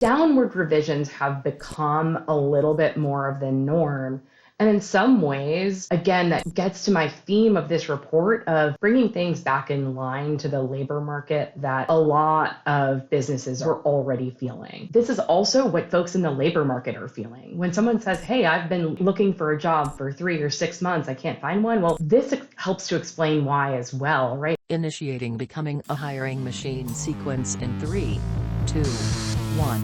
downward revisions have become a little bit more of the norm. And in some ways, again, that gets to my theme of this report of bringing things back in line to the labor market that a lot of businesses are already feeling. This is also what folks in the labor market are feeling. When someone says, hey, I've been looking for a job for 3 or 6 months, I can't find one. Well, this helps to explain why as well, right? Initiating becoming a hiring machine sequence in 3, 2, 1.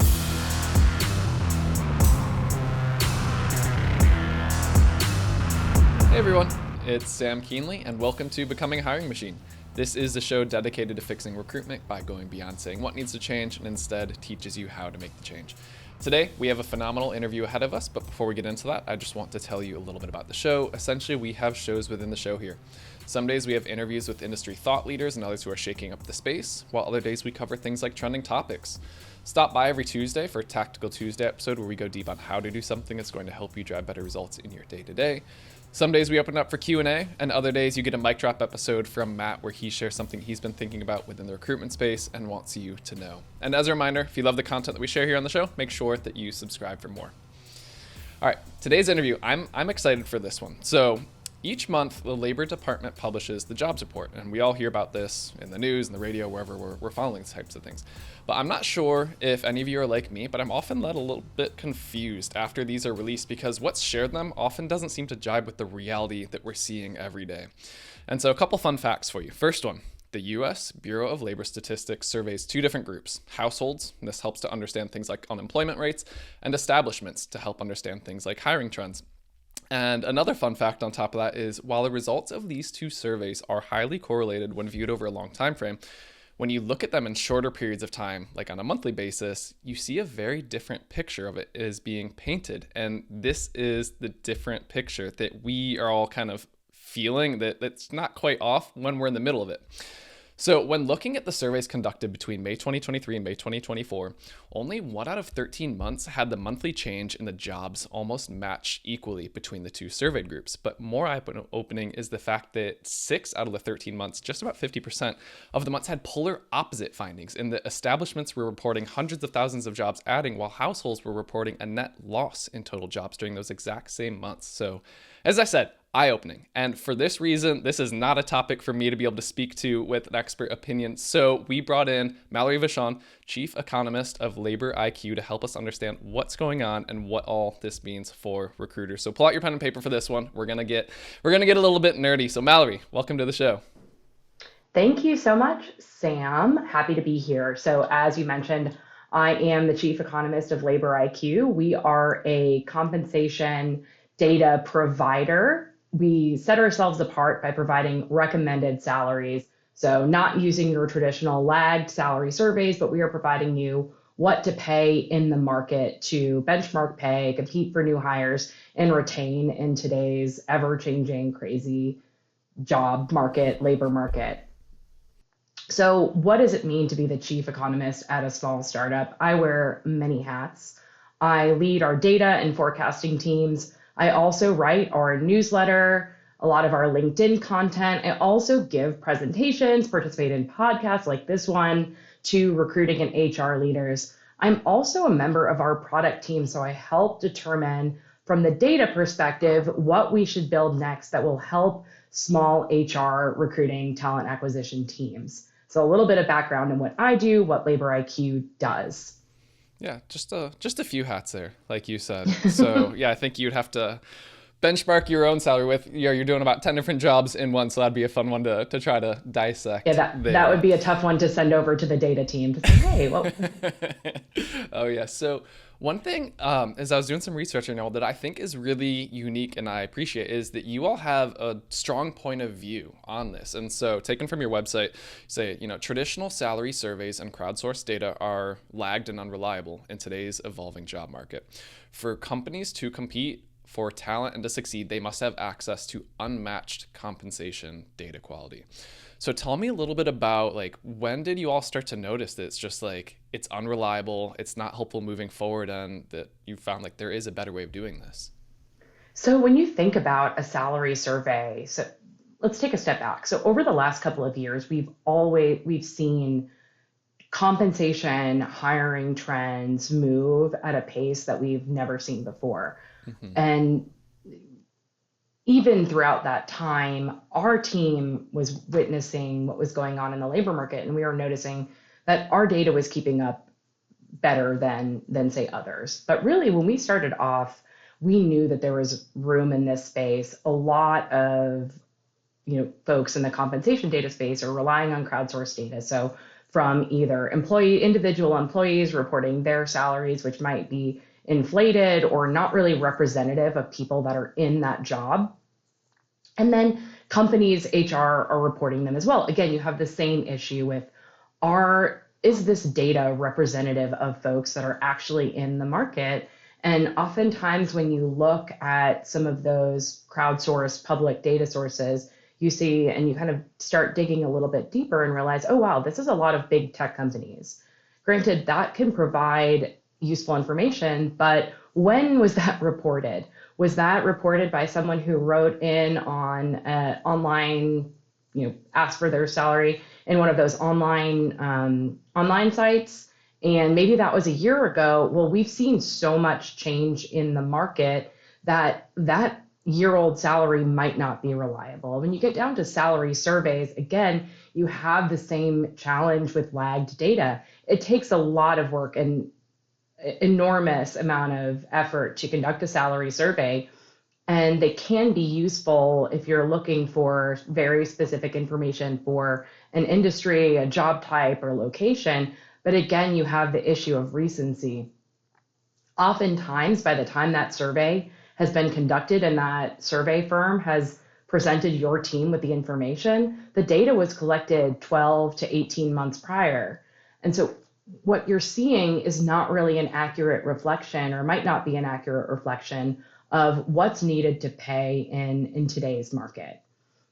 Hey everyone, it's Sam Keenly, and welcome to Becoming a Hiring Machine. This is the show dedicated to fixing recruitment by going beyond saying what needs to change and instead teaches you how to make the change. Today, we have a phenomenal interview ahead of us, but before we get into that, I just want to tell you a little bit about the show. Essentially, we have shows within the show here. Some days we have interviews with industry thought leaders and others who are shaking up the space, while other days we cover things like trending topics. Stop by every Tuesday for a Tactical Tuesday episode where we go deep on how to do something that's going to help you drive better results in your day-to-day. Some days we open up for Q&A, and other days you get a mic drop episode from Matt where he shares something he's been thinking about within the recruitment space and wants you to know. And as a reminder, if you love the content that we share here on the show, make sure that you subscribe for more. All right, today's interview, I'm excited for this one. So each month, the Labor Department publishes the jobs report, and we all hear about this in the news and the radio, wherever we're following these types of things. But I'm not sure if any of you are like me, but I'm often led a little bit confused after these are released because what's shared them often doesn't seem to jibe with the reality that we're seeing every day. And so a couple fun facts for you. First one, the U.S. Bureau of Labor Statistics surveys two different groups, households, and this helps to understand things like unemployment rates, and establishments to help understand things like hiring trends. And another fun fact on top of that is while the results of these two surveys are highly correlated when viewed over a long time frame, when you look at them in shorter periods of time, like on a monthly basis, you see a very different picture of it is being painted. And this is the different picture that we are all kind of feeling that's not quite off when we're in the middle of it. So when looking at the surveys conducted between May 2023 and May 2024, only 1 out of 13 months had the monthly change in the jobs almost match equally between the two surveyed groups. But more eye-opening is the fact that 6 out of the 13 months, just about 50% of the months had polar opposite findings. And the establishments were reporting hundreds of thousands of jobs adding, while households were reporting a net loss in total jobs during those exact same months. So as I said, eye-opening. And for this reason, this is not a topic for me to be able to speak to with an expert opinion. So we brought in Mallory Vachon, Chief Economist of LaborIQ, to help us understand what's going on and what all this means for recruiters. So pull out your pen and paper for this one. We're gonna get a little bit nerdy. So Mallory, welcome to the show. Thank you so much, Sam. Happy to be here. So as you mentioned, I am the Chief Economist of LaborIQ. We are a compensation data provider. We set ourselves apart by providing recommended salaries. So not using your traditional lagged salary surveys, but we are providing you what to pay in the market to benchmark pay, compete for new hires, and retain in today's ever-changing, crazy job market, labor market. So what does it mean to be the chief economist at a small startup? I wear many hats. I lead our data and forecasting teams. I also write our newsletter, a lot of our LinkedIn content. I also give presentations, participate in podcasts like this one to recruiting and HR leaders. I'm also a member of our product team, so I help determine from the data perspective what we should build next that will help small HR recruiting talent acquisition teams. So a little bit of background on what I do, what LaborIQ does. Yeah, just a few hats there, like you said. So yeah, I think you'd have to benchmark your own salary with, you're doing about 10 different jobs in one, so that'd be a fun one to try to dissect. Yeah, that would be a tough one to send over to the data team to say, hey, well. Oh yeah, so one thing, as I was doing some research, that I think is really unique and I appreciate is that you all have a strong point of view on this. And so taken from your website, say, traditional salary surveys and crowdsourced data are lagged and unreliable in today's evolving job market. For companies to compete for talent and to succeed, they must have access to unmatched compensation data quality. So tell me a little bit about when did you all start to notice that it's just it's unreliable, it's not helpful moving forward, and that you found there is a better way of doing this? So when you think about a salary survey, so let's take a step back. So over the last couple of years, we've seen compensation, hiring trends move at a pace that we've never seen before. Hmm. And even throughout that time, our team was witnessing what was going on in the labor market, and we were noticing that our data was keeping up better than say others. But really, when we started off, we knew that there was room in this space. A lot of folks in the compensation data space are relying on crowdsourced data. So from either individual employees reporting their salaries, which might be inflated or not really representative of people that are in that job. And then companies' HR are reporting them as well. Again, you have the same issue with is this data representative of folks that are actually in the market? And oftentimes when you look at some of those crowdsourced public data sources, you see and you kind of start digging a little bit deeper and realize, oh, wow, this is a lot of big tech companies. Granted, that can provide useful information, but when was that reported? Was that reported by someone who wrote in on online, asked for their salary in one of those online sites? And maybe that was a year ago. Well, we've seen so much change in the market that year-old salary might not be reliable. When you get down to salary surveys, again, you have the same challenge with lagged data. It takes a lot of work and enormous amount of effort to conduct a salary survey, and they can be useful if you're looking for very specific information for an industry, a job type, or location. But again, you have the issue of recency. Oftentimes, by the time that survey has been conducted and that survey firm has presented your team with the information, the data was collected 12 to 18 months prior. And so what you're seeing is not really an accurate reflection, or might not be an accurate reflection of what's needed to pay in today's market.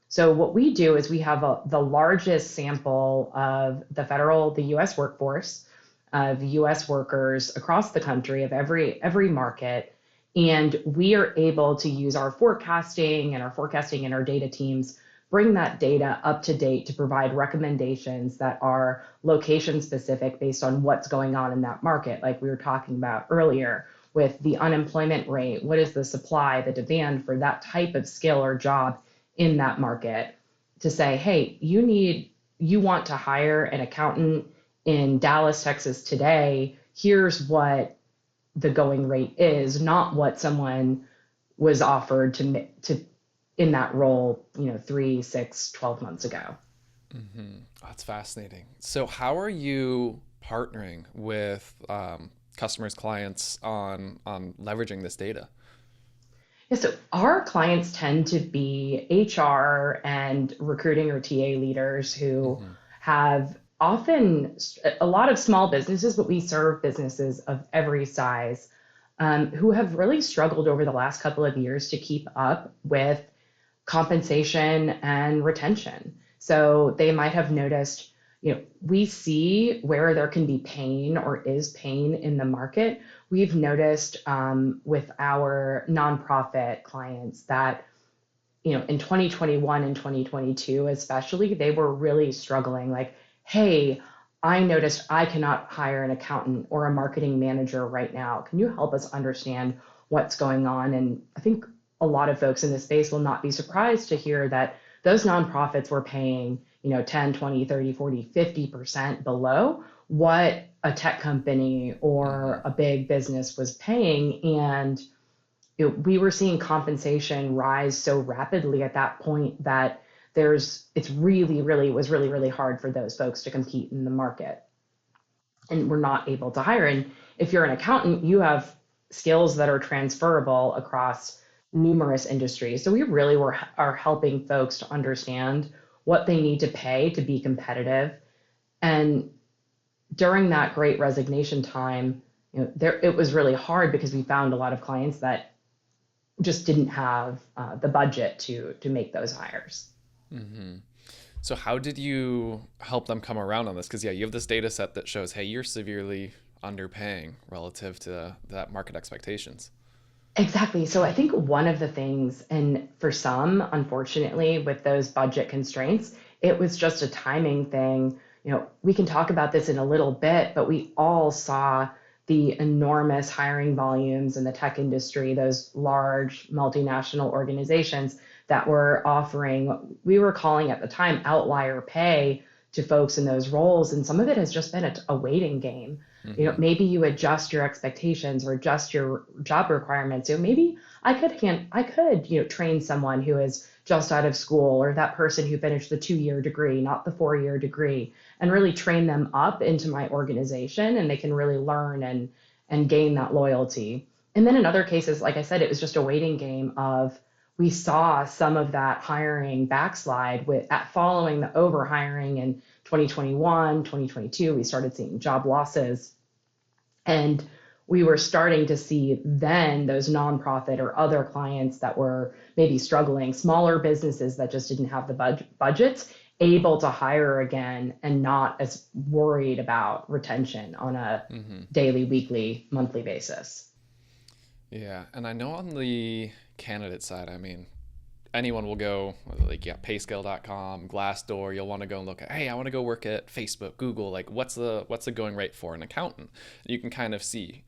So what we do is we have the largest sample of the US workforce, of US workers across the country, of every market. And we are able to use our forecasting and our data teams, bring that data up to date to provide recommendations that are location specific based on what's going on in that market. Like we were talking about earlier with the unemployment rate, what is the supply, the demand for that type of skill or job in that market, to say, hey, you want to hire an accountant in Dallas, Texas today. Here's what the going rate is, not what someone was offered to in that role, 3, 6, 12 months ago. Mm-hmm. That's fascinating. So how are you partnering with customers, clients on leveraging this data? Yeah, so our clients tend to be HR and recruiting or TA leaders who Mm-hmm. have often a lot of small businesses, but we serve businesses of every size, who have really struggled over the last couple of years to keep up with compensation and retention. So they might have noticed, we see where there can be pain or is pain in the market. We've noticed with our nonprofit clients that, in 2021 and 2022, especially, they were really struggling. Like, hey, I noticed I cannot hire an accountant or a marketing manager right now. Can you help us understand what's going on? And I think a lot of folks in this space will not be surprised to hear that those nonprofits were paying, 10, 20, 30, 40, 50% below what a tech company or a big business was paying. And we were seeing compensation rise so rapidly at that point that it was really hard for those folks to compete in the market, and we're not able to hire. And if you're an accountant, you have skills that are transferable across numerous industries. So we really are helping folks to understand what they need to pay to be competitive. And during that Great Resignation time, it was really hard because we found a lot of clients that just didn't have the budget to make those hires. Mm-hmm. So how did you help them come around on this? Because you have this data set that shows, hey, you're severely underpaying relative to that market expectations. Exactly. So I think one of the things, and for some, unfortunately, with those budget constraints, it was just a timing thing. We can talk about this in a little bit, but we all saw the enormous hiring volumes in the tech industry, those large multinational organizations that were offering, we were calling at the time outlier pay to folks in those roles. And some of it has just been a waiting game. Maybe you adjust your expectations or adjust your job requirements. Maybe I could train someone who is just out of school, or that person who finished the 2-year degree, not the 4-year degree, and really train them up into my organization, and they can really learn and gain that loyalty. And then in other cases, like I said, it was just a waiting game of, we saw some of that hiring backslide following the overhiring in 2021, 2022. We started seeing job losses, and we were starting to see then those nonprofit or other clients that were maybe struggling, smaller businesses that just didn't have the budgets, able to hire again and not as worried about retention on a daily, weekly, monthly basis. Yeah, and I know on the candidate side, I mean, anyone will go like, payscale.com, Glassdoor. You'll want to go and look at, hey, I want to go work at Facebook, Google. Like, what's the going rate for an accountant? You can kind of see.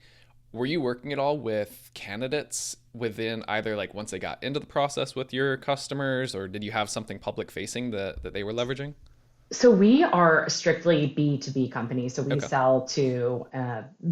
Were you working at all with candidates within either like once they got into the process with your customers, or did you have something public facing that they were leveraging? So we are a strictly B2B company. So we Okay. sell to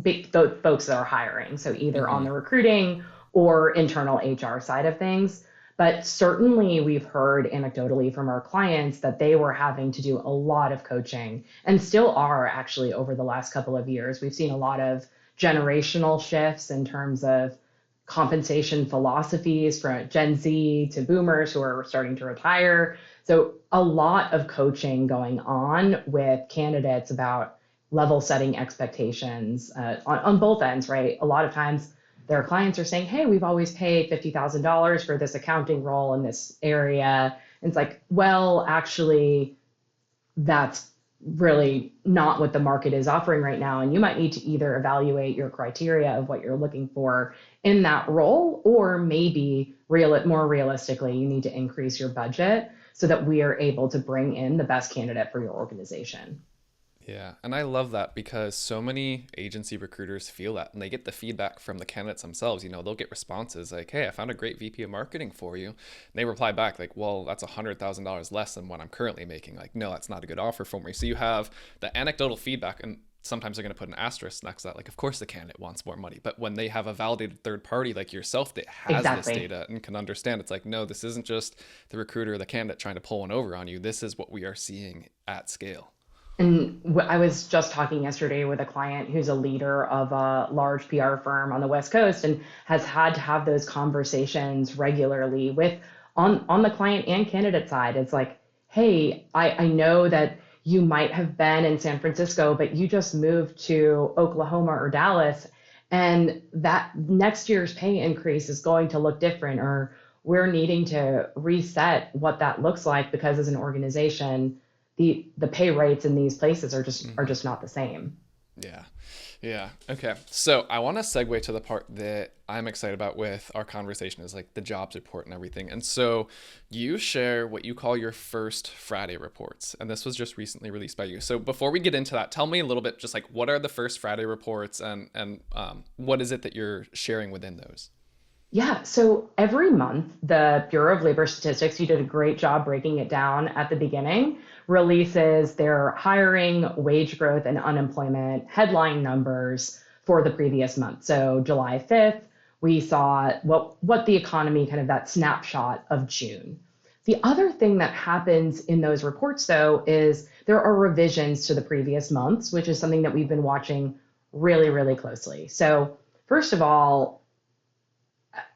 big folks that are hiring. So either on Mm-hmm. the recruiting or internal HR side of things. But certainly we've heard anecdotally from our clients that they were having to do a lot of coaching, and still are actually over the last couple of years. We've seen a lot of generational shifts in terms of compensation philosophies from Gen Z to boomers who are starting to retire. So a lot of coaching going on with candidates about level setting expectations on both ends, right? A lot of times their clients are saying, hey, we've always paid $50,000 for this accounting role in this area. And it's like, well, actually, that's really not what the market is offering right now. And you might need to either evaluate your criteria of what you're looking for in that role, or maybe more realistically, you need to increase your budget so that we are able to bring in the best candidate for your organization. Yeah, and I love that because so many agency recruiters feel that, and they get the feedback from the candidates themselves. They'll get responses like, hey, I found a great VP of marketing for you. And they reply back like, well, that's $100,000 less than what I'm currently making. Like, no, that's not a good offer for me. So you have the anecdotal feedback, and sometimes they're going to put an asterisk next to that. Like, of course the candidate wants more money. But when they have a validated third party like yourself that has this Exactly. data and can understand, it's like, no, this isn't just the recruiter or the candidate trying to pull one over on you. This is what we are seeing at scale. And I was just talking yesterday with a client who's a leader of a large PR firm on the West Coast and has had to have those conversations regularly with on the client and candidate side. It's like, hey, I know that you might have been in San Francisco, but you just moved to Oklahoma or Dallas, and that next year's pay increase is going to look different, or we're needing to reset what that looks like because as an organization, the pay rates in these places are just not the same. Yeah. Yeah. Okay. So I want to segue to the part that I'm excited about with our conversation is like the jobs report and everything. And so you share what you call your first Friday reports. And this was just recently released by you. So before we get into that, tell me a little bit, just like what are the first Friday reports and what is it that you're sharing within those? Yeah, so every month, the Bureau of Labor Statistics, you did a great job breaking it down at the beginning, releases their hiring, wage growth, and unemployment headline numbers for the previous month. So July 5th, we saw what the economy, kind of that snapshot of June. The other thing that happens in those reports, though, is there are revisions to the previous months, which is something that we've been watching really, really closely. So first of all,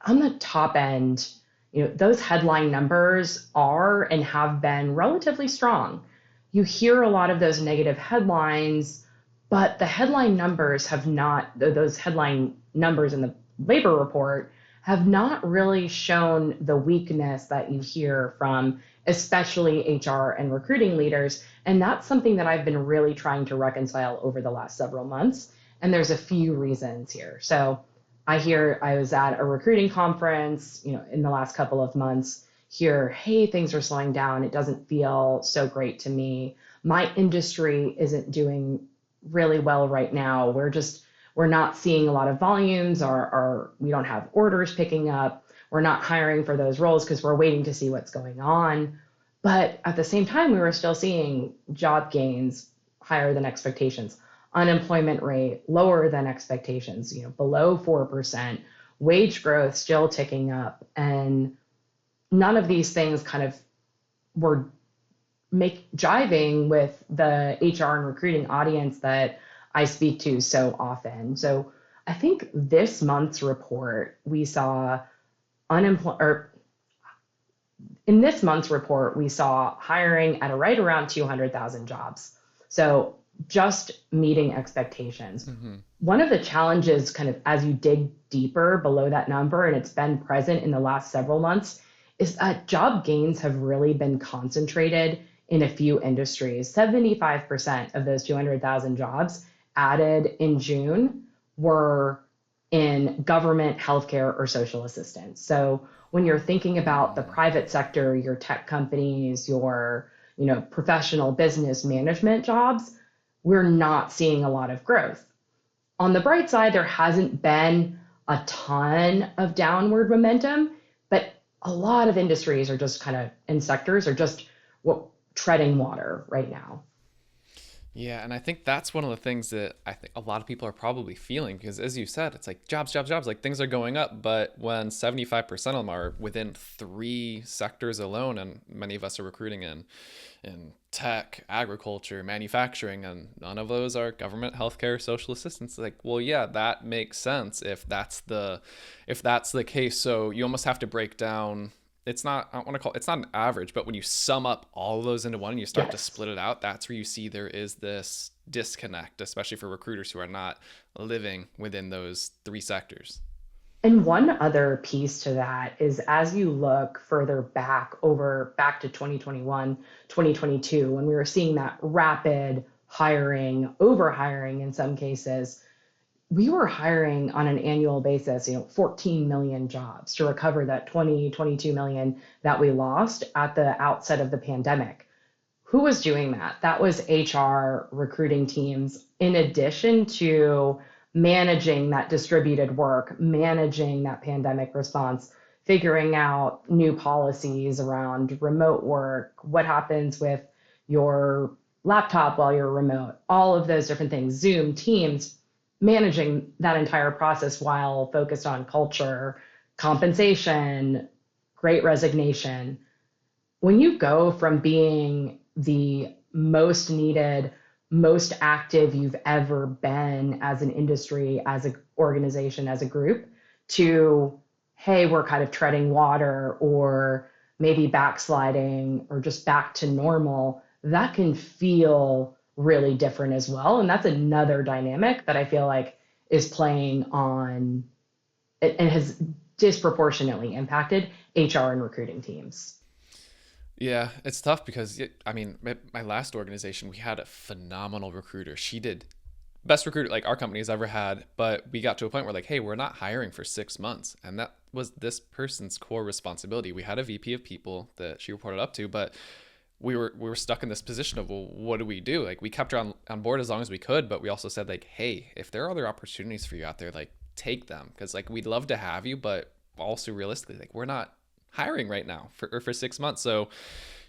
on the top end, those headline numbers are and have been relatively strong. You hear a lot of those negative headlines, but the headline numbers have not, those headline numbers in the labor report have not really shown the weakness that you hear from especially HR and recruiting leaders. And that's something that I've been really trying to reconcile over the last several months. And there's a few reasons here. So I was at a recruiting conference, in the last couple of months, hear, hey, things are slowing down. It doesn't feel so great to me. my industry isn't doing really well right now. We're not seeing a lot of volumes, or we don't have orders picking up. We're not hiring for those roles because we're waiting to see what's going on. But at the same time, we were still seeing job gains higher than expectations, unemployment rate lower than expectations, below 4%, wage growth still ticking up. And none of these things kind of were jiving with the HR and recruiting audience that I speak to so often. So I think this month's report, we saw in this month's report, we saw hiring at right around 200,000 jobs. So just meeting expectations. Mm-hmm. One of the challenges, kind of as you dig deeper below that number, and it's been present in the last several months, is that job gains have really been concentrated in a few industries. 75% of those 200,000 jobs added in June were in government, healthcare, or social assistance. So when you're thinking about the private sector, your tech companies, your professional business management jobs, we're not seeing a lot of growth. On the bright side, there hasn't been a ton of downward momentum, but a lot of industries are just and sectors are just treading water right now. Yeah, and I think that's one of the things that I think a lot of people are probably feeling, because as you said, it's like jobs, like things are going up, but when 75% of them are within 3 sectors alone, and many of us are recruiting in tech, agriculture, manufacturing, and none of those are government, healthcare, social assistance. Like, well, yeah, that makes sense if that's the case. So you almost have to break down. It's not an average, but when you sum up all of those into one and you start to split it out, that's where you see there is this disconnect, especially for recruiters who are not living within those 3 sectors. And one other piece to that is, as you look further back to 2021, 2022, when we were seeing that rapid hiring, over hiring in some cases, we were hiring on an annual basis, 14 million jobs to recover that 22 million that we lost at the outset of the pandemic. Who was doing that? That was HR recruiting teams, in addition to managing that distributed work, managing that pandemic response, figuring out new policies around remote work, what happens with your laptop while you're remote, all of those different things, Zoom, Teams, managing that entire process while focused on culture, compensation, Great Resignation. When you go from being the most needed, most active you've ever been as an industry, as an organization, as a group, to, hey, we're kind of treading water, or maybe backsliding, or just back to normal, that can feel really different as well. And that's another dynamic that I feel like is playing on and has disproportionately impacted HR and recruiting teams. Yeah, it's tough because my last organization, we had a phenomenal recruiter. She did best recruiter like our company has ever had, but we got to a point where, like, hey, we're not hiring for 6 months, and that was this person's core responsibility. We had a VP of people that she reported up to, but we were stuck in this position of, well, what do we do? Like, we kept her on board as long as we could, but we also said, like, hey, if there are other opportunities for you out there, like, take them, because like we'd love to have you, but also realistically, like, we're not hiring right now for 6 months. So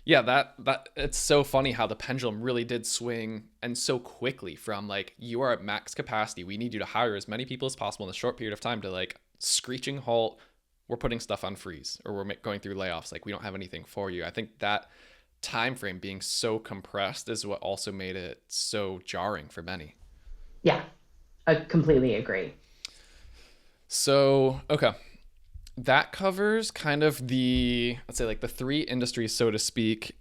yeah, that it's so funny how the pendulum really did swing, and so quickly, from like, you are at max capacity, we need you to hire as many people as possible in a short period of time, to like screeching halt, we're putting stuff on freeze, or we're going through layoffs, like we don't have anything for you. I think that time frame being so compressed is what also made it so jarring for many. Yeah, I completely agree. So, okay. That covers kind of let's say like the 3 industries, so to speak.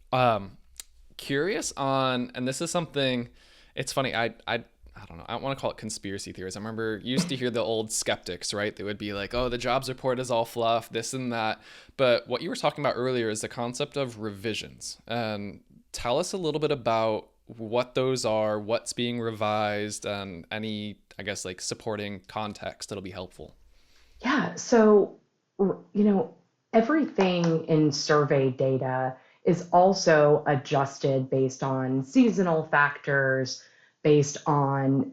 Curious on, and this is something, it's funny, I don't know, I don't want to call it conspiracy theories. I remember used to hear the old skeptics, right? They would be like, oh, the jobs report is all fluff, this and that. But what you were talking about earlier is the concept of revisions. And tell us a little bit about what those are, what's being revised, and any, I guess, like supporting context that'll be helpful. Yeah. So, everything in survey data is also adjusted based on seasonal factors, based on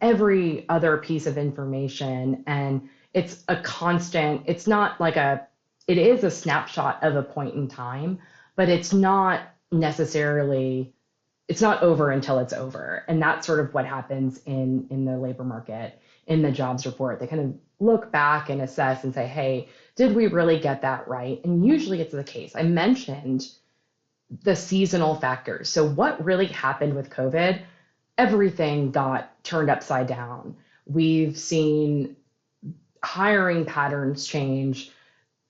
every other piece of information. And it's a constant, it's not like it is a snapshot of a point in time, but it's not necessarily, it's not over until it's over. And that's sort of what happens in the labor market, in the jobs report. They kind of look back and assess and say, hey, did we really get that right? And usually it's the case. I mentioned the seasonal factors. So what really happened with COVID? Everything got turned upside down. We've seen hiring patterns change,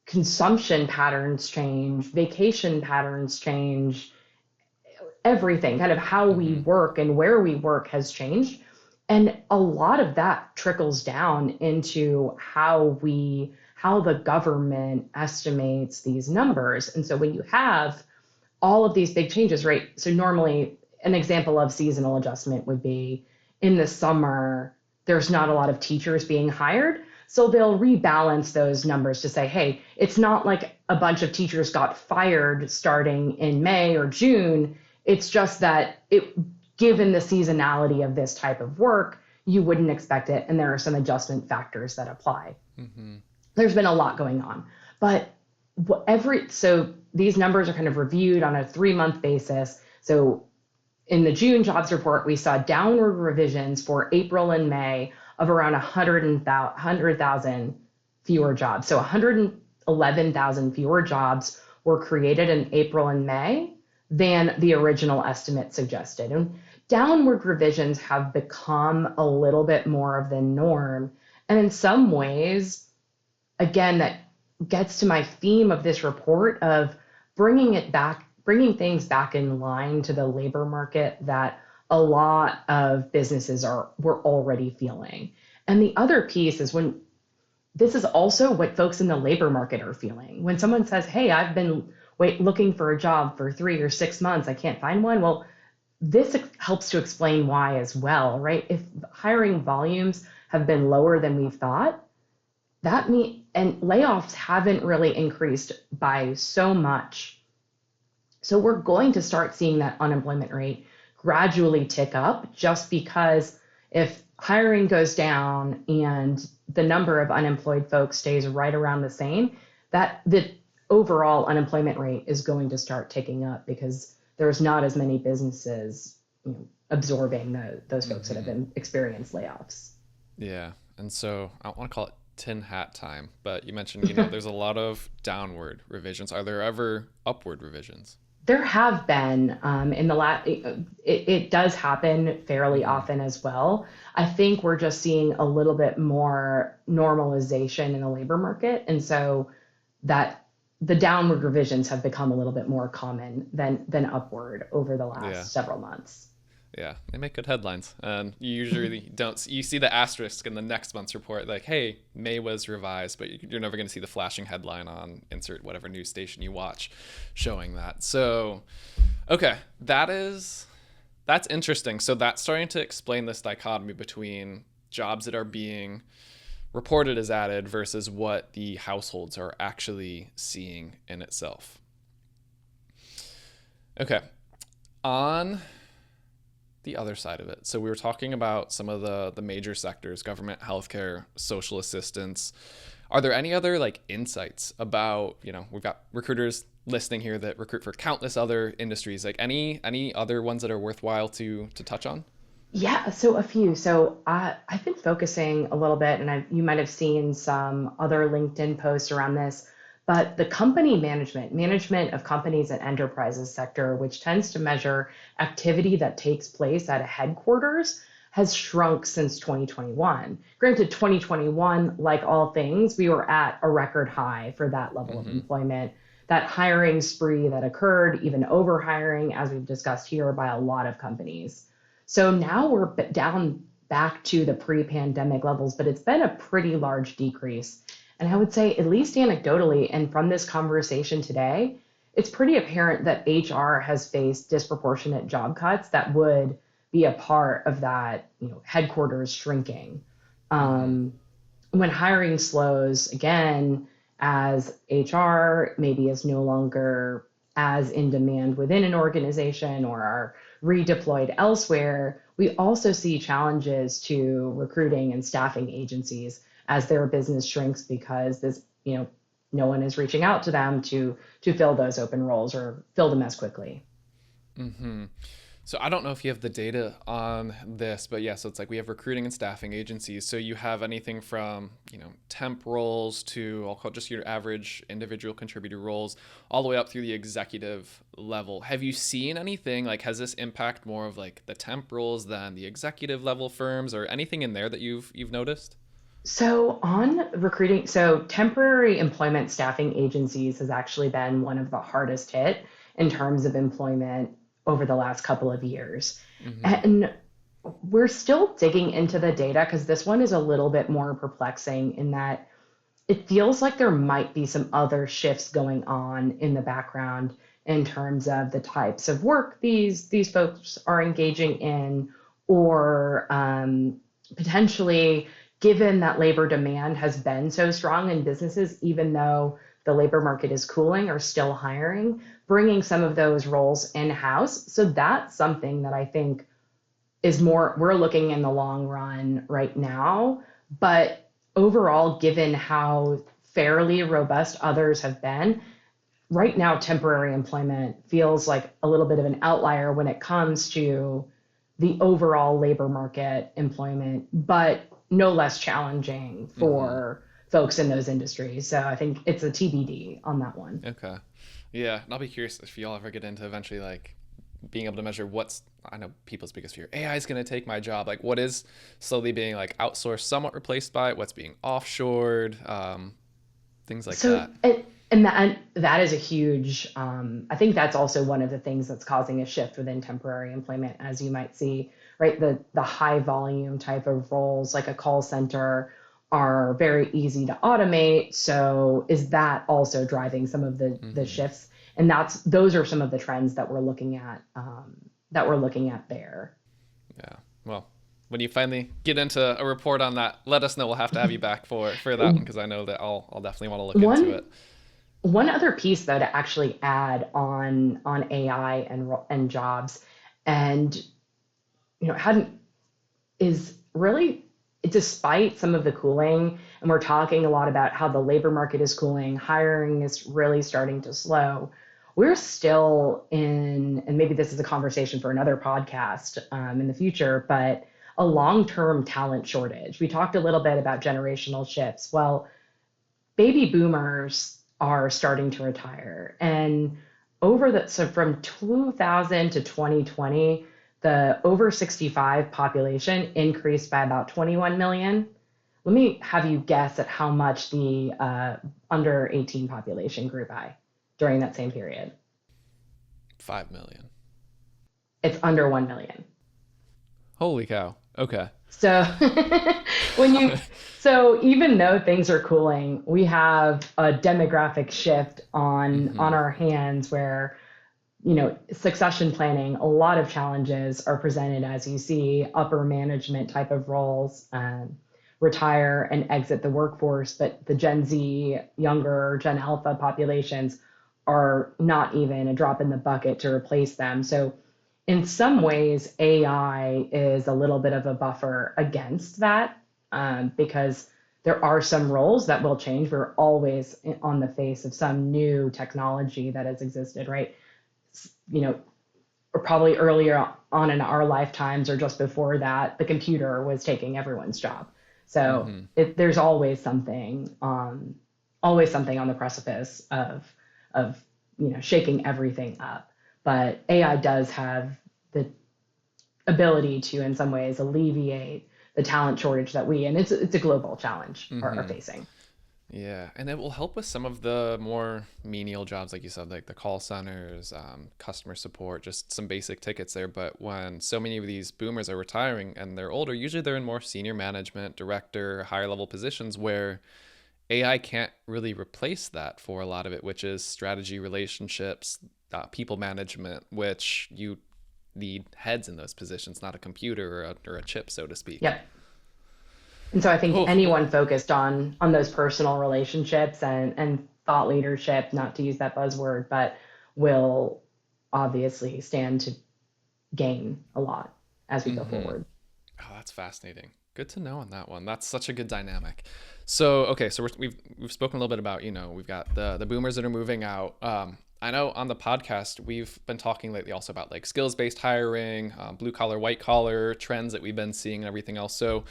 consumption patterns change, vacation patterns change, everything, kind of how we work and where we work has changed. And a lot of that trickles down into how the government estimates these numbers. And so when you have all of these big changes, right? So normally an example of seasonal adjustment would be in the summer, there's not a lot of teachers being hired. So they'll rebalance those numbers to say, hey, it's not like a bunch of teachers got fired starting in May or June. It's just that given the seasonality of this type of work, you wouldn't expect it. And there are some adjustment factors that apply. There's been a lot going on, but so these numbers are kind of reviewed on a 3-month basis. So in the June jobs report, we saw downward revisions for April and May of around 100,000 fewer jobs. So 111,000 fewer jobs were created in April and May than the original estimate suggested. And downward revisions have become a little bit more of the norm. And in some ways, again, that gets to my theme of this report of bringing things back in line to the labor market that a lot of businesses were already feeling. And the other piece is this is also what folks in the labor market are feeling. When someone says, hey, I've been looking for a job for 3 or 6 months, I can't find one. Well, this helps to explain why as well, right? If hiring volumes have been lower than we thought, and layoffs haven't really increased by so much. So we're going to start seeing that unemployment rate gradually tick up, just because if hiring goes down and the number of unemployed folks stays right around the same, that the overall unemployment rate is going to start ticking up because there's not as many businesses absorbing those folks that have been experienced layoffs. Yeah. And so I don't want to call it tin hat time, but you mentioned, there's a lot of downward revisions. Are there ever upward revisions? There have been in the last, it does happen fairly often as well. I think we're just seeing a little bit more normalization in the labor market. And so that the downward revisions have become a little bit more common than upward over the last several months. Yeah, they make good headlines. And you usually you see the asterisk in the next month's report, like, hey, May was revised, but you're never going to see the flashing headline on insert whatever news station you watch showing that. So, okay, that's interesting. So that's starting to explain this dichotomy between jobs that are being reported as added versus what the households are actually seeing in itself. Okay, on the other side of it. So we were talking about some of the major sectors: government, healthcare, social assistance. Are there any other insights about, we've got recruiters listening here that recruit for countless other industries, any other ones that are worthwhile to touch on? Yeah, so a few. So I've been focusing a little bit, and you might have seen some other LinkedIn posts around this, but the company management of companies and enterprises sector, which tends to measure activity that takes place at a headquarters, has shrunk since 2021. Granted, 2021, like all things, we were at a record high for that level of employment. That hiring spree that occurred, even overhiring, as we've discussed here, by a lot of companies. So now we're down back to the pre-pandemic levels, but it's been a pretty large decrease. And I would say, at least anecdotally, and from this conversation today, it's pretty apparent that HR has faced disproportionate job cuts that would be a part of that, headquarters shrinking. When hiring slows, again, as HR maybe is no longer as in demand within an organization or are redeployed elsewhere, we also see challenges to recruiting and staffing agencies as their business shrinks because no one is reaching out to them to fill those open roles or fill them as quickly. Mm-hmm. So I don't know if you have the data on this, but yeah, so it's like we have recruiting and staffing agencies. So you have anything from, temp roles to I'll call it just your average individual contributor roles all the way up through the executive level. Have you seen anything like has this impact more of like the temp roles than the executive level firms or anything in there that you've noticed? So on recruiting, so temporary employment staffing agencies has actually been one of the hardest hit in terms of employment over the last couple of years. Mm-hmm. And we're still digging into the data because this one is a little bit more perplexing in that it feels like there might be some other shifts going on in the background in terms of the types of work these folks are engaging in, or potentially, given that labor demand has been so strong in businesses, even though the labor market is cooling, are still hiring, bringing some of those roles in-house. So that's something that I think is more, we're looking in the long run right now. But overall, given how fairly robust others have been, right now, temporary employment feels like a little bit of an outlier when it comes to the overall labor market employment, but no less challenging Mm-hmm. for folks in those industries. So I think it's a TBD on that one. Okay. Yeah, and I'll be curious if y'all ever get into eventually like being able to measure I know people's biggest fear. AI is going to take my job. Like what is slowly being like outsourced, somewhat replaced by it, what's being offshored, things like So that. and that is a huge. I think that's also one of the things that's causing a shift within temporary employment, as you might see, right? The high volume type of roles, like a call center, are very easy to automate. So is that also driving some of the Mm-hmm. shifts? And those are some of the trends that we're looking at there. Yeah. Well, when you finally get into a report on that, let us know. We'll have to have you back for that one because I know that I'll definitely want to look into One it. One other piece, though, to actually add on AI and jobs, and hadn't is really, despite some of the cooling, and we're talking a lot about how the labor market is cooling, hiring is really starting to slow. We're still in, and maybe this is a conversation for another podcast in the future, but a long-term talent shortage. We talked a little bit about generational shifts. Well, baby boomers are starting to retire. And so from 2000 to 2020, the over 65 population increased by about 21 million. Let me have you guess at how much the under 18 population grew by during that same period. 5 million. It's under 1 million. Holy cow. Okay. So when you so even though things are cooling, we have a demographic shift on Mm-hmm. our hands where succession planning, a lot of challenges are presented as you see upper management type of roles retire and exit the workforce, but the Gen Z, younger Gen Alpha populations are not even a drop in the bucket to replace them. So in some ways, AI is a little bit of a buffer against that because there are some roles that will change. We're always on the face of some new technology that has existed, right? Or probably earlier on in our lifetimes or just before that, the computer was taking everyone's job. So Mm-hmm. there's always something on the precipice of shaking everything up. But AI does have the ability to, in some ways, alleviate the talent shortage that and it's a global challenge are Mm-hmm. facing. Yeah, and it will help with some of the more menial jobs, like you said, like the call centers, customer support, just some basic tickets there. But when so many of these boomers are retiring and they're older, usually they're in more senior management, director, higher level positions where AI can't really replace that for a lot of it, which is strategy, relationships, people management, which you need heads in those positions, not a computer or a chip, so to speak. Yep. And so I think Oh, anyone focused on those personal relationships and thought leadership, not to use that buzzword, but will obviously stand to gain a lot as we go Mm-hmm. forward. Oh, that's fascinating. Good to know on that one. That's such a good dynamic. So, okay, so we've spoken a little bit about, we've got the boomers that are moving out. I know on the podcast we've been talking lately also about like skills based hiring, blue collar, white collar trends that we've been seeing and everything else. So,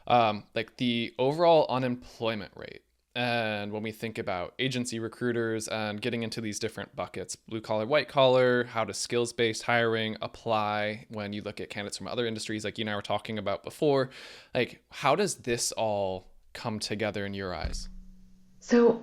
like the overall unemployment rate. And when we think about agency recruiters and getting into these different buckets, blue collar, white collar, how does skills based hiring apply when you look at candidates from other industries like you and I were talking about before? Like, how does this all come together in your eyes? So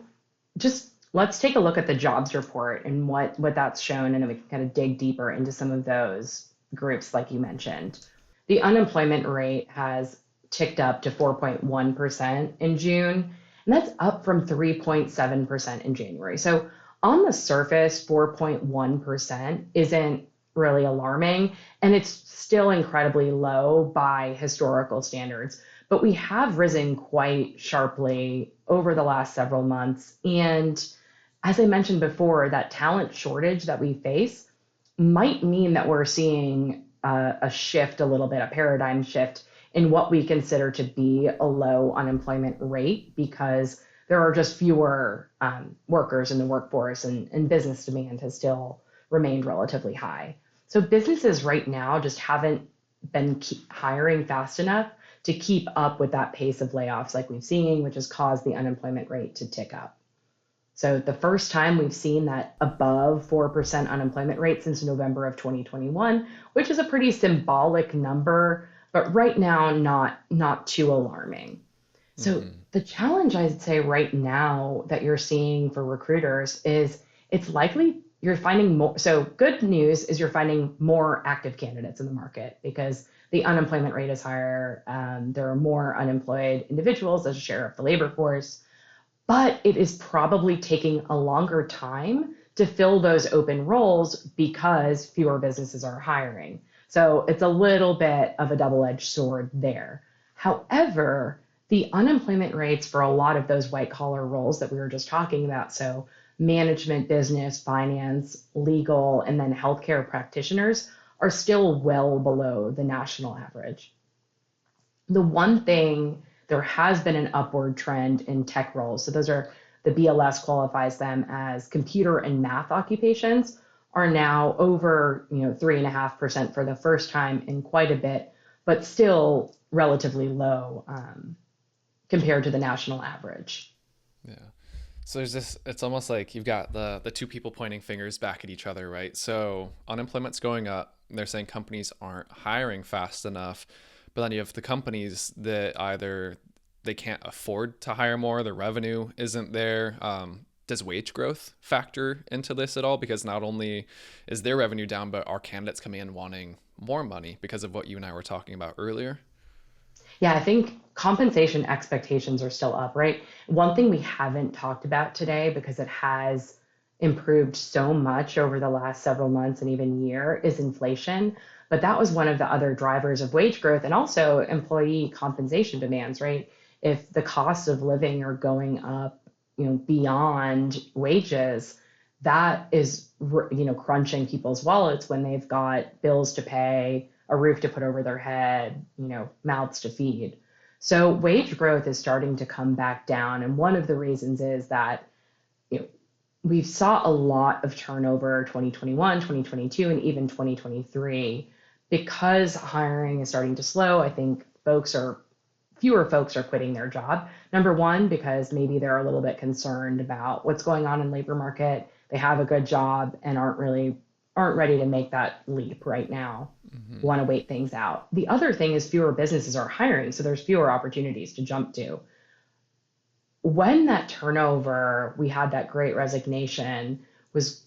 just let's take a look at the jobs report and what that's shown, and then we can kind of dig deeper into some of those groups like you mentioned. The unemployment rate has ticked up to 4.1% in June, and that's up from 3.7% in January. So on the surface, 4.1% isn't really alarming, and it's still incredibly low by historical standards. But we have risen quite sharply over the last several months. And as I mentioned before, that talent shortage that we face might mean that we're seeing a shift, a little bit, a paradigm shift in what we consider to be a low unemployment rate, because there are just fewer workers in the workforce, and business demand has still remained relatively high. So businesses right now just haven't been hiring fast enough to keep up with that pace of layoffs like we've seen, which has caused the unemployment rate to tick up. So the first time we've seen that above 4% unemployment rate since November of 2021, which is a pretty symbolic number, but right now not too alarming. So Mm-hmm. the challenge I'd say right now that you're seeing for recruiters is it's likely you're finding more. So good news is you're finding more active candidates in the market because the unemployment rate is higher. There are more unemployed individuals as a share of the labor force, but it is probably taking a longer time to fill those open roles because fewer businesses are hiring. So it's a little bit of a double-edged sword there. However, the unemployment rates for a lot of those white collar roles that we were just talking about, so management, business, finance, legal, and then healthcare practitioners, are still well below the national average. The one thing, there has been an upward trend in tech roles. So those are, the BLS qualifies them as computer and math occupations, are now over 3.5% for the first time in quite a bit, but still relatively low compared to the national average. Yeah. So there's this, it's almost like you've got the two people pointing fingers back at each other, right? So unemployment's going up. They're saying companies aren't hiring fast enough. But then you have the companies that either they can't afford to hire more, their revenue isn't there. Does wage growth factor into this at all? Because not only is their revenue down, but are candidates coming in wanting more money because of what you and I were talking about earlier? Yeah, I think compensation expectations are still up, right? One thing we haven't talked about today, because it has improved so much over the last several months and even year, is inflation. But that was one of the other drivers of wage growth and also employee compensation demands, right? If the cost of living are going up, beyond wages, that is, crunching people's wallets when they've got bills to pay, a roof to put over their head, mouths to feed. So wage growth is starting to come back down. And one of the reasons is that you know, we saw a lot of turnover 2021, 2022, and even 2023 because hiring is starting to slow. I think fewer folks are quitting their job. Number one, because maybe they're a little bit concerned about what's going on in labor market. They have a good job and aren't ready to make that leap right now, Mm-hmm. want to wait things out. The other thing is fewer businesses are hiring, so there's fewer opportunities to jump to. When that turnover, we had that great resignation, was,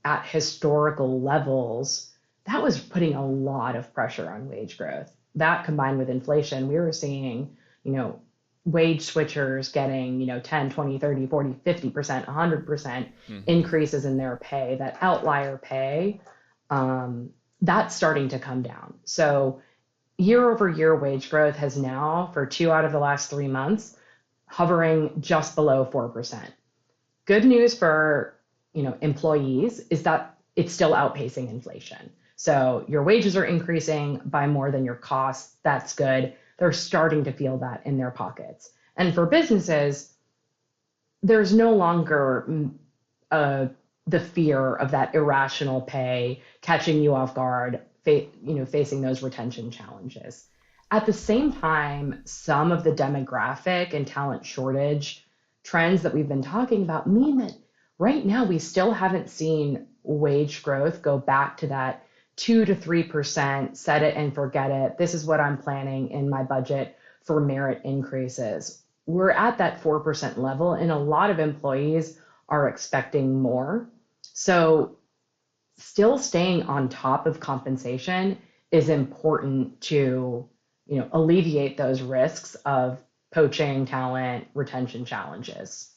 at historical levels, that was putting a lot of pressure on wage growth. That combined with inflation, we were seeing, wage switchers getting, 10, 20, 30, 40, 50%, 100% Mm-hmm. increases in their pay, that outlier pay, that's starting to come down. So year over year wage growth has now, for 2 out of the last 3 months, hovering just below 4%. Good news for employees is that it's still outpacing inflation. So your wages are increasing by more than your costs. That's good. They're starting to feel that in their pockets. And for businesses, there's no longer the fear of that irrational pay catching you off guard, facing those retention challenges. At the same time, some of the demographic and talent shortage trends that we've been talking about mean that right now we still haven't seen wage growth go back to that 2 to 3%, set it and forget it. This is what I'm planning in my budget for merit increases. We're at that 4% level, and a lot of employees are expecting more. So still staying on top of compensation is important to, alleviate those risks of poaching talent, retention challenges.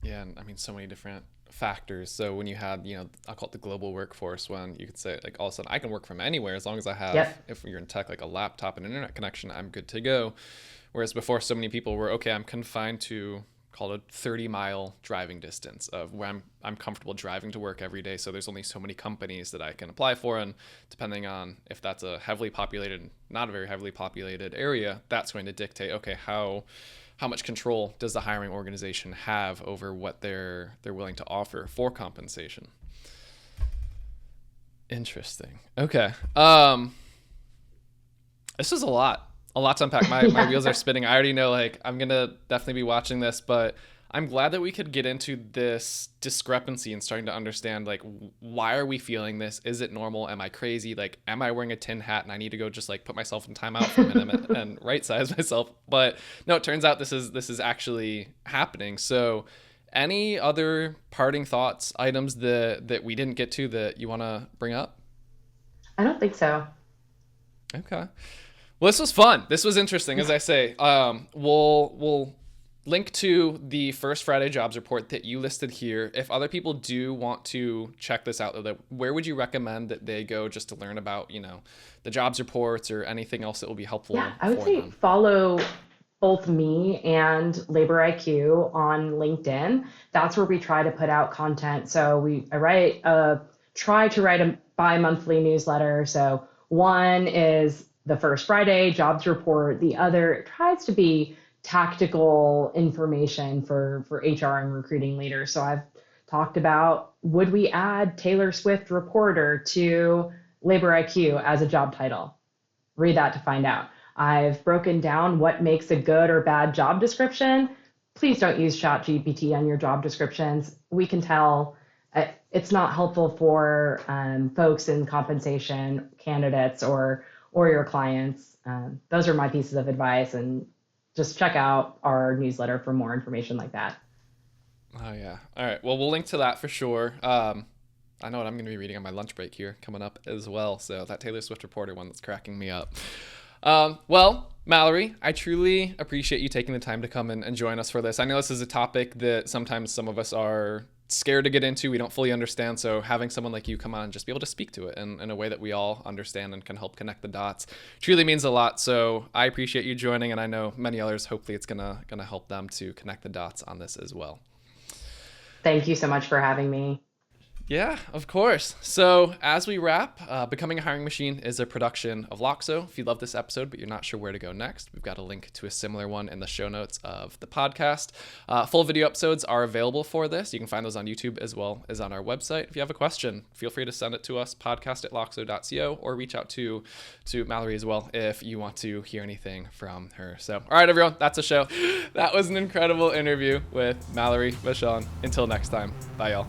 Yeah, and I mean, so many different factors. So when you had, I'll call it the global workforce, when you could say like all of a sudden I can work from anywhere as long as I have, if you're in tech, like a laptop and an internet connection, I'm good to go. Whereas before, so many people were, okay, I'm confined to call it a 30-mile driving distance of where I'm comfortable driving to work every day. So there's only so many companies that I can apply for. And depending on if that's a heavily populated, not a very heavily populated area, that's going to dictate, okay, how much control does the hiring organization have over what they're willing to offer for compensation? Interesting. Okay. This is a lot to unpack. My wheels are spinning. I already know, like, I'm going to definitely be watching this, but I'm glad that we could get into this discrepancy and starting to understand, like, why are we feeling this? Is it normal? Am I crazy? Like, am I wearing a tin hat and I need to go just like put myself in timeout for a minute and right size myself? But no, it turns out this is actually happening. So any other parting thoughts, items that we didn't get to that you want to bring up? I don't think so. Okay. Well, this was fun. This was interesting. As I say, we'll link to the First Friday jobs report that you listed here. If other people do want to check this out, where would you recommend that they go just to learn about, the jobs reports or anything else that will be helpful? Yeah, I would say follow both me and LaborIQ on LinkedIn. That's where we try to put out content. So I try to write a bi-monthly newsletter. So one is the First Friday jobs report. The other tries to be tactical information for HR and recruiting leaders. So I've talked about, would we add Taylor Swift reporter to LaborIQ as a job title? Read that to find out. I've broken down what makes a good or bad job description. Please don't use ChatGPT on your job descriptions. We can tell it's not helpful for folks in compensation, candidates, or your clients. Those are my pieces of advice, and just check out our newsletter for more information like that. Oh, yeah. All right. Well, we'll link to that for sure. I know what I'm going to be reading on my lunch break here coming up as well. So that Taylor Swift reporter one, that's cracking me up. Well, Mallory, I truly appreciate you taking the time to come and join us for this. I know this is a topic that sometimes some of us are scared to get into. We don't fully understand. So having someone like you come on and just be able to speak to it in a way that we all understand and can help connect the dots truly means a lot. So I appreciate you joining, and I know many others, hopefully it's gonna help them to connect the dots on this as well. Thank you so much for having me. Yeah, of course. So as we wrap, Becoming a Hiring Machine is a production of Loxo. If you love this episode, but you're not sure where to go next, we've got a link to a similar one in the show notes of the podcast. Full video episodes are available for this. You can find those on YouTube as well as on our website. If you have a question, feel free to send it to us, podcast@loxo.co, or reach out to Mallory as well if you want to hear anything from her. So, all right, everyone, that's a show. That was an incredible interview with Mallory Vachon. Until next time, bye, y'all.